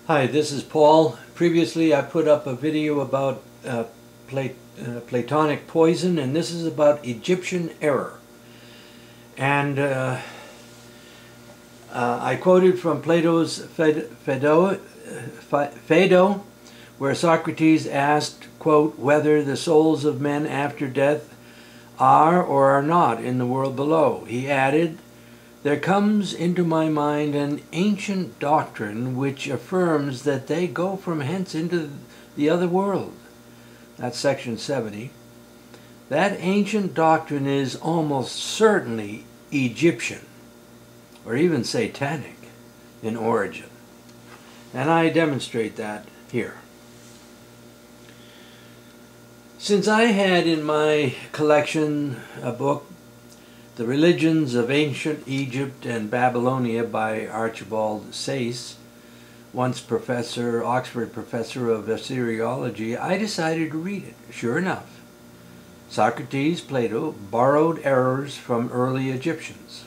Hi, this is Paul. Previously I put up a video about Platonic poison, and this is about Egyptian error. And I quoted from Plato's Phaedo, where Socrates asked, quote, whether the souls of men after death are or are not in the world below. He added, there comes into my mind an ancient doctrine which affirms that they go from hence into the other world. That's section 70. That ancient doctrine is almost certainly Egyptian, or even satanic in origin. And I demonstrate that here. Since I had in my collection a book, The Religions of Ancient Egypt and Babylonia by Archibald Sayce, once Oxford professor of Assyriology, I decided to read it. Sure enough, Socrates, Plato borrowed errors from early Egyptians.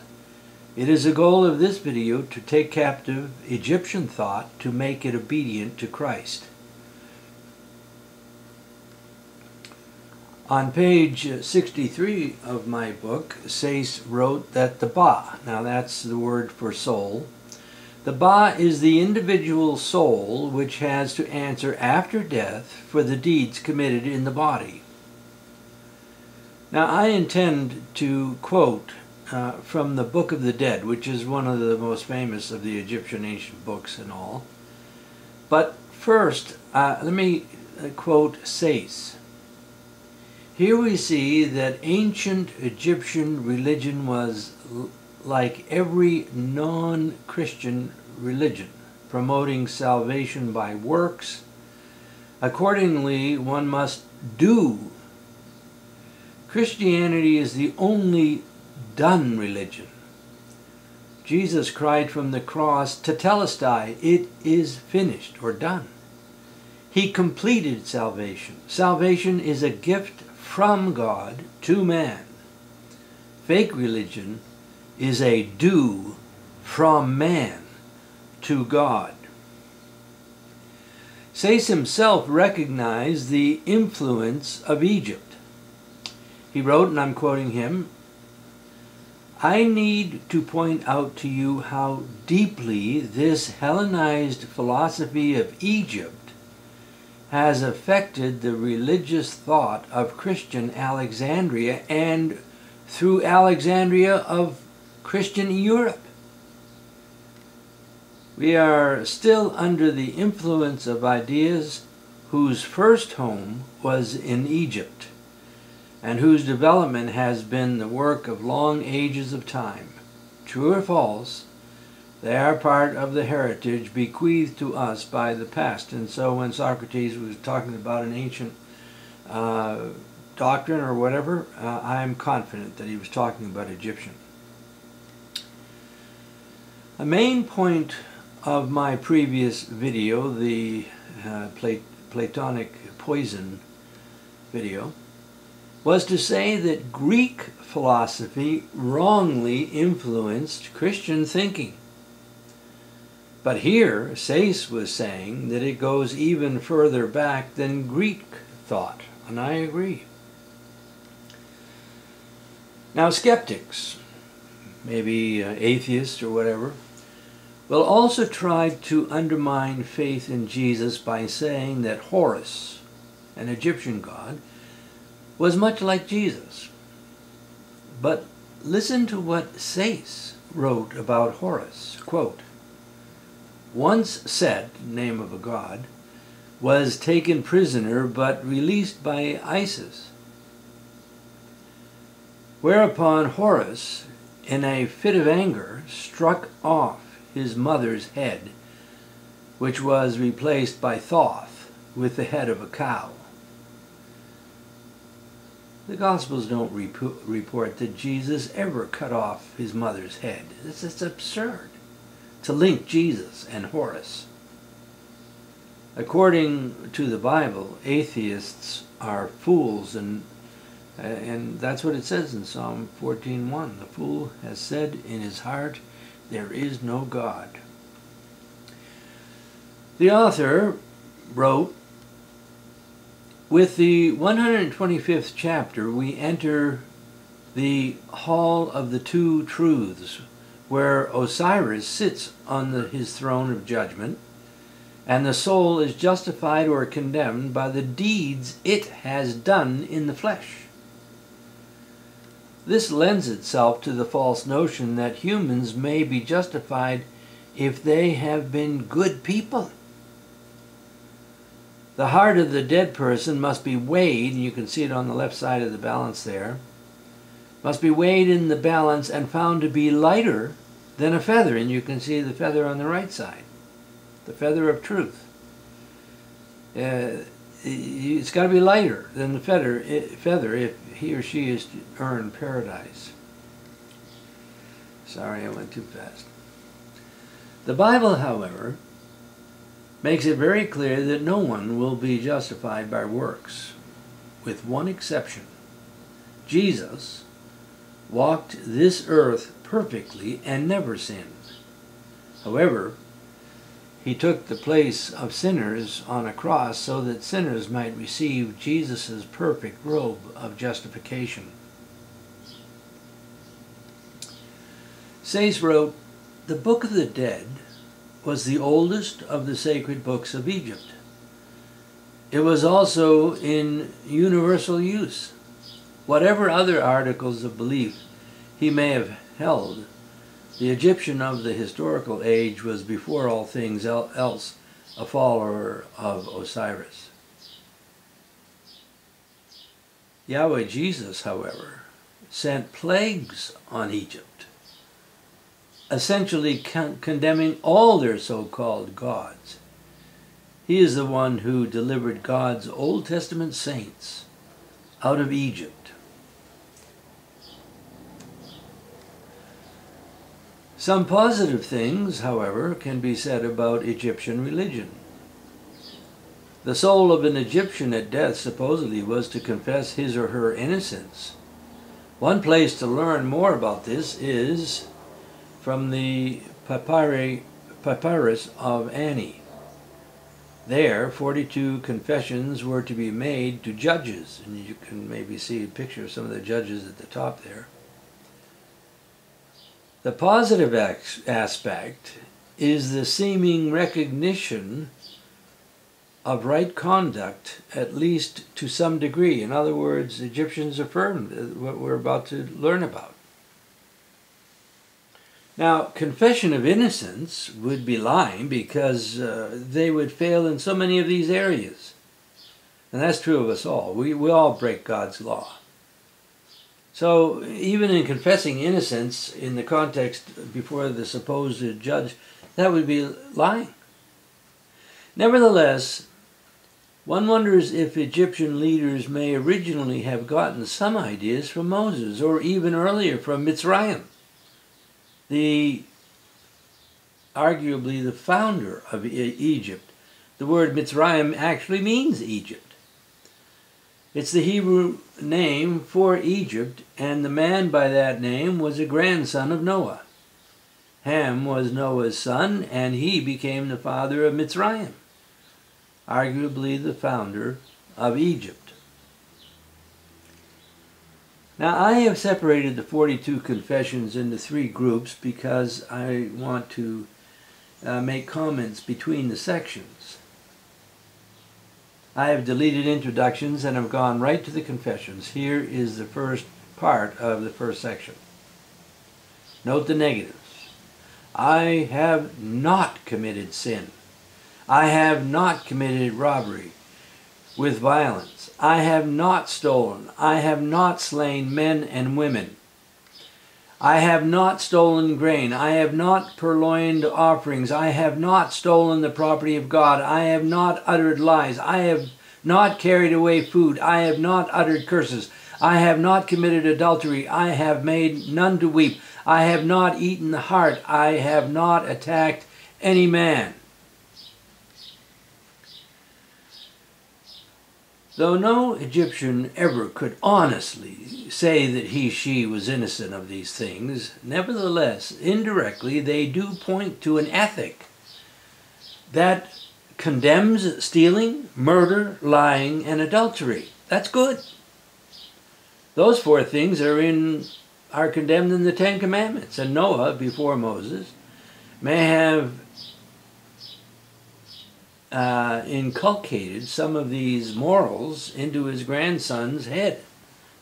It is the goal of this video to take captive Egyptian thought to make it obedient to Christ. On page 63 of my book, Sayce wrote that the Ba, now that's the word for soul, the Ba is the individual soul which has to answer after death for the deeds committed in the body. Now I intend to quote from the Book of the Dead, which is one of the most famous of the Egyptian ancient books and all. But first, let me quote Sayce. Here we see that ancient Egyptian religion was like every non-Christian religion, promoting salvation by works. Accordingly, one must do. Christianity is the only done religion. Jesus cried from the cross, "Tetelestai," it is finished or done. He completed salvation. Salvation is a gift from God to man. Fake religion is a do from man to God. Sayce himself recognized the influence of Egypt. He wrote, and I'm quoting him, I need to point out to you how deeply this Hellenized philosophy of Egypt has affected the religious thought of Christian Alexandria and through Alexandria of Christian Europe. We are still under the influence of ideas whose first home was in Egypt and whose development has been the work of long ages of time. True or false, they are part of the heritage bequeathed to us by the past. And so when Socrates was talking about an ancient doctrine or whatever, I'm confident that he was talking about Egyptian. A main point of my previous video, the Platonic poison video, was to say that Greek philosophy wrongly influenced Christian thinking. But here, Sayce was saying that it goes even further back than Greek thought, and I agree. Now, skeptics, maybe atheists or whatever, will also try to undermine faith in Jesus by saying that Horus, an Egyptian god, was much like Jesus. But listen to what Sayce wrote about Horus, quote, once Set, name of a god, was taken prisoner but released by Isis. Whereupon Horus, in a fit of anger, struck off his mother's head, which was replaced by Thoth with the head of a cow. The Gospels don't report that Jesus ever cut off his mother's head. It's absurd to link Jesus and Horus. According to the Bible, atheists are fools, and that's what it says in Psalm 14:1. The fool has said in his heart, there is no God. The author wrote, with the 125th chapter we enter the Hall of the Two Truths, where Osiris sits on his throne of judgment, and the soul is justified or condemned by the deeds it has done in the flesh. This lends itself to the false notion that humans may be justified if they have been good people. The heart of the dead person must be weighed, and you can see it on the left side of the balance there, must be weighed in the balance and found to be lighter than a feather, and you can see the feather on the right side, the feather of truth. It's got to be lighter than the feather if he or she is to earn paradise. Sorry, I went too fast. The Bible, however, makes it very clear that no one will be justified by works, with one exception. Jesus walked this earth perfectly and never sinned. However, he took the place of sinners on a cross so that sinners might receive Jesus' perfect robe of justification. Sayce wrote, "The Book of the Dead was the oldest of the sacred books of Egypt. It was also in universal use. Whatever other articles of belief he may have held, the Egyptian of the historical age was before all things else a follower of Osiris." Yahweh Jesus, however, sent plagues on Egypt, essentially condemning all their so-called gods. He is the one who delivered God's Old Testament saints out of Egypt. Some positive things, however, can be said about Egyptian religion. The soul of an Egyptian at death supposedly was to confess his or her innocence. One place to learn more about this is from the papyrus of Ani. There, 42 confessions were to be made to judges, and you can maybe see a picture of some of the judges at the top there. The positive aspect is the seeming recognition of right conduct, at least to some degree. In other words, Egyptians affirmed what we're about to learn about. Now, confession of innocence would be lying because they would fail in so many of these areas. And that's true of us all. We all break God's law. So even in confessing innocence in the context before the supposed judge, that would be lying. Nevertheless, one wonders if Egyptian leaders may originally have gotten some ideas from Moses, or even earlier from Mitzrayim, arguably the founder of Egypt. The word Mitzrayim actually means Egypt. It's the Hebrew name for Egypt, and the man by that name was a grandson of Noah. Ham was Noah's son, and he became the father of Mitzrayim, arguably the founder of Egypt. Now, I have separated the 42 confessions into 3 groups because I want to make comments between the sections. I have deleted introductions and have gone right to the confessions. Here is the first part of the first section. Note the negatives. I have not committed sin. I have not committed robbery with violence. I have not stolen. I have not slain men and women. I have not stolen grain. I have not purloined offerings. I have not stolen the property of God. I have not uttered lies. I have not carried away food. I have not uttered curses. I have not committed adultery. I have made none to weep. I have not eaten the heart. I have not attacked any man. Though no Egyptian ever could honestly say that she was innocent of these things, nevertheless, indirectly, they do point to an ethic that condemns stealing, murder, lying, and adultery. That's good. Those four things are condemned in the Ten Commandments. And Noah, before Moses, may have inculcated some of these morals into his grandson's head.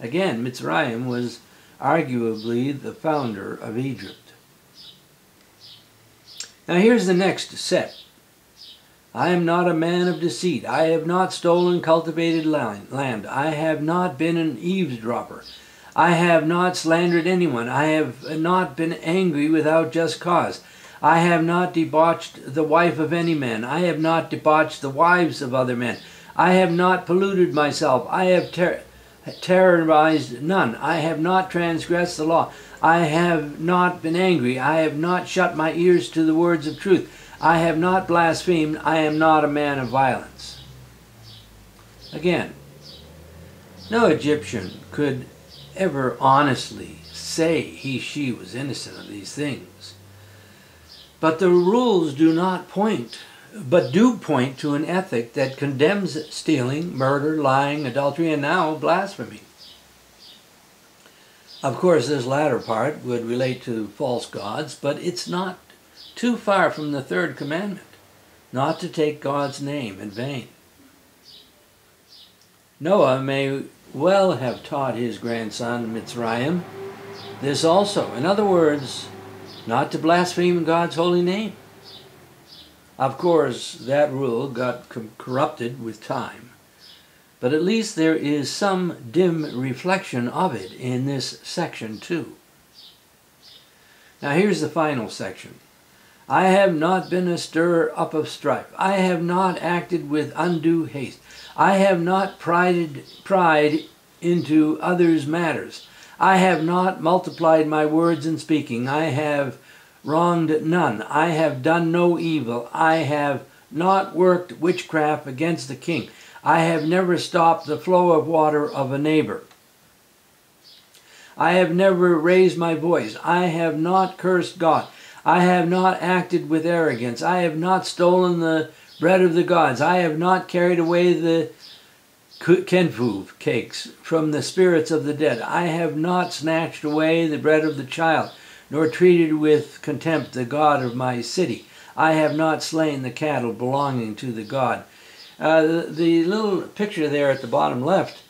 Again, Mitzrayim was arguably the founder of Egypt. Now here's the next set. I am not a man of deceit. I have not stolen cultivated land. I have not been an eavesdropper. I have not slandered anyone. I have not been angry without just cause. I have not debauched the wife of any man. I have not debauched the wives of other men. I have not polluted myself. I have terrorized none. I have not transgressed the law. I have not been angry. I have not shut my ears to the words of truth. I have not blasphemed. I am not a man of violence. Again, no Egyptian could ever honestly say she was innocent of these things. But the rules do point to an ethic that condemns stealing, murder, lying, adultery, and now blasphemy. Of course, this latter part would relate to false gods, but it's not too far from the third commandment, not to take God's name in vain. Noah may well have taught his grandson Mitzrayim this also. In other words, not to blaspheme God's holy name. Of course, that rule got corrupted with time, but at least there is some dim reflection of it in this section too. Now here's the final section. I have not been a stirrer up of strife. I have not acted with undue haste. I have not pried into others' matters. I have not multiplied my words in speaking. I have wronged none. I have done no evil. I have not worked witchcraft against the king. I have never stopped the flow of water of a neighbor. I have never raised my voice. I have not cursed God. I have not acted with arrogance. I have not stolen the bread of the gods. I have not carried away the kenfu cakes from the spirits of the dead. I have not snatched away the bread of the child, nor treated with contempt the God of my city. I have not slain the cattle belonging to the God. The little picture there at the bottom left,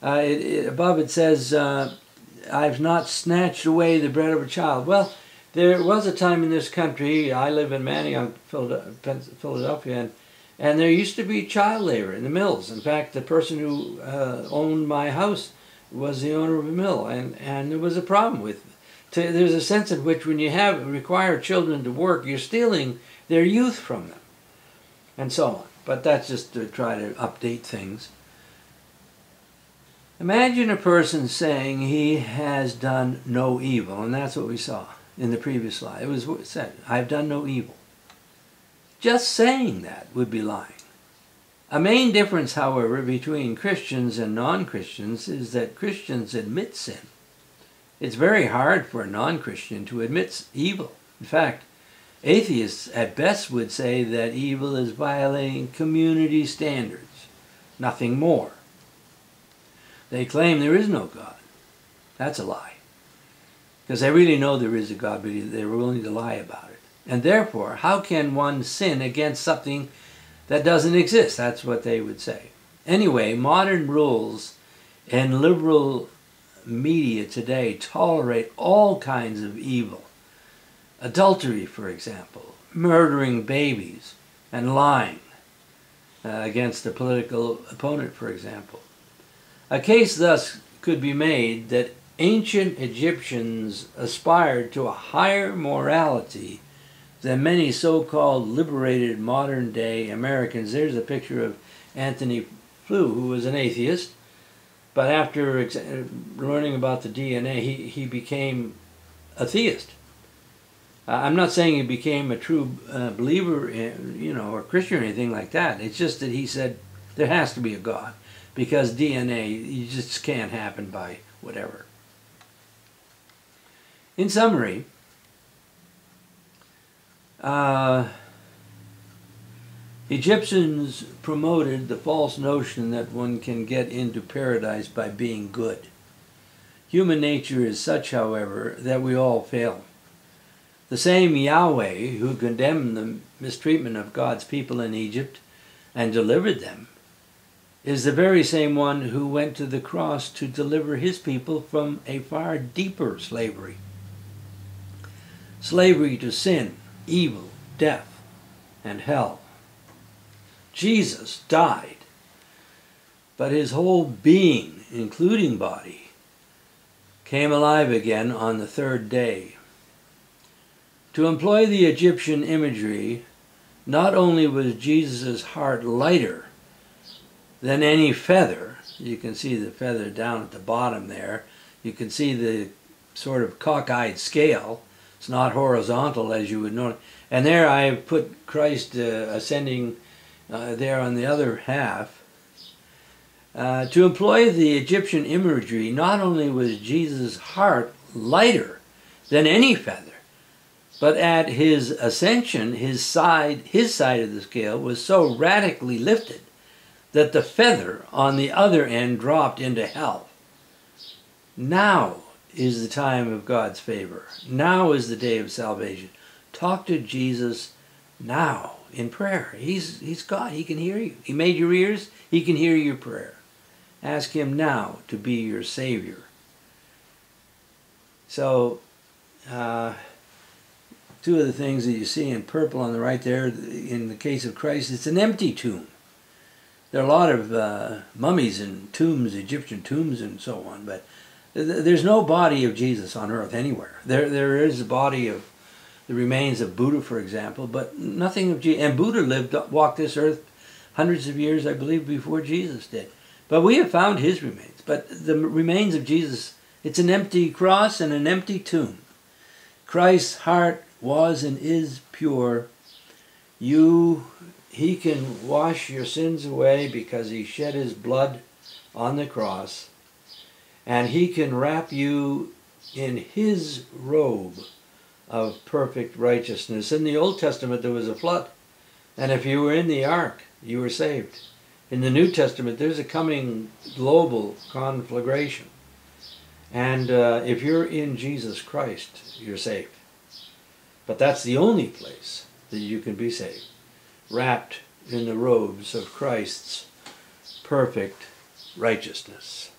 above it says, I've not snatched away the bread of a child. Well, there was a time in this country, I live in Manayunk, Philadelphia, and there used to be child labor in the mills. In fact, the person who owned my house was the owner of a mill, and there was a problem with it. There's a sense in which when you require children to work, you're stealing their youth from them, and so on. But that's just to try to update things. Imagine a person saying he has done no evil, and that's what we saw in the previous slide. It was said, I've done no evil. Just saying that would be lying. A main difference, however, between Christians and non-Christians is that Christians admit sin. It's very hard for a non-Christian to admit evil. In fact, atheists at best would say that evil is violating community standards, nothing more. They claim there is no God. That's a lie. Because they really know there is a God, but they're willing to lie about it. And therefore, how can one sin against something that doesn't exist? That's what they would say. Anyway, modern rules and liberal media today tolerate all kinds of evil. Adultery, for example, murdering babies, and lying against a political opponent, for example. A case thus could be made that ancient Egyptians aspired to a higher morality than many so-called liberated modern-day Americans. There's a picture of Anthony Flew, who was an atheist, but after learning about the DNA, he became a theist. I'm not saying he became a true believer, or Christian or anything like that. It's just that he said there has to be a God, because DNA, you just can't happen by whatever. In summary, Egyptians promoted the false notion that one can get into paradise by being good. Human nature is such, however, that we all fail. The same Yahweh who condemned the mistreatment of God's people in Egypt and delivered them is the very same one who went to the cross to deliver his people from a far deeper slavery. Slavery to sin, evil, death, and hell. Jesus died, but his whole being, including body, came alive again on the third day. To employ the Egyptian imagery, not only was Jesus' heart lighter than any feather, you can see the feather down at the bottom there, you can see the sort of cockeyed scale, it's not horizontal as you would know, and there I have put Christ ascending there on the other half. To employ the Egyptian imagery, not only was Jesus' heart lighter than any feather, but at his ascension, his side of the scale was so radically lifted that the feather on the other end dropped into hell. Now is the time of God's favor. Now is the day of salvation. Talk to Jesus now in prayer. He's God. He can hear you. He made your ears. He can hear your prayer. Ask him now to be your Savior. So, two of the things that you see in purple on the right there, in the case of Christ, it's an empty tomb. There are a lot of mummies and tombs, Egyptian tombs and so on, but there's no body of Jesus on earth anywhere. There is a body of the remains of Buddha, for example, but nothing of Jesus. And Buddha walked this earth hundreds of years, I believe, before Jesus did. But we have found his remains. But the remains of Jesus, it's an empty cross and an empty tomb. Christ's heart was and is pure. He can wash your sins away because he shed his blood on the cross. And he can wrap you in his robe of perfect righteousness. In the Old Testament there was a flood. And if you were in the ark, you were saved. In the New Testament there's a coming global conflagration. And if you're in Jesus Christ, you're saved. But that's the only place that you can be saved. Wrapped in the robes of Christ's perfect righteousness.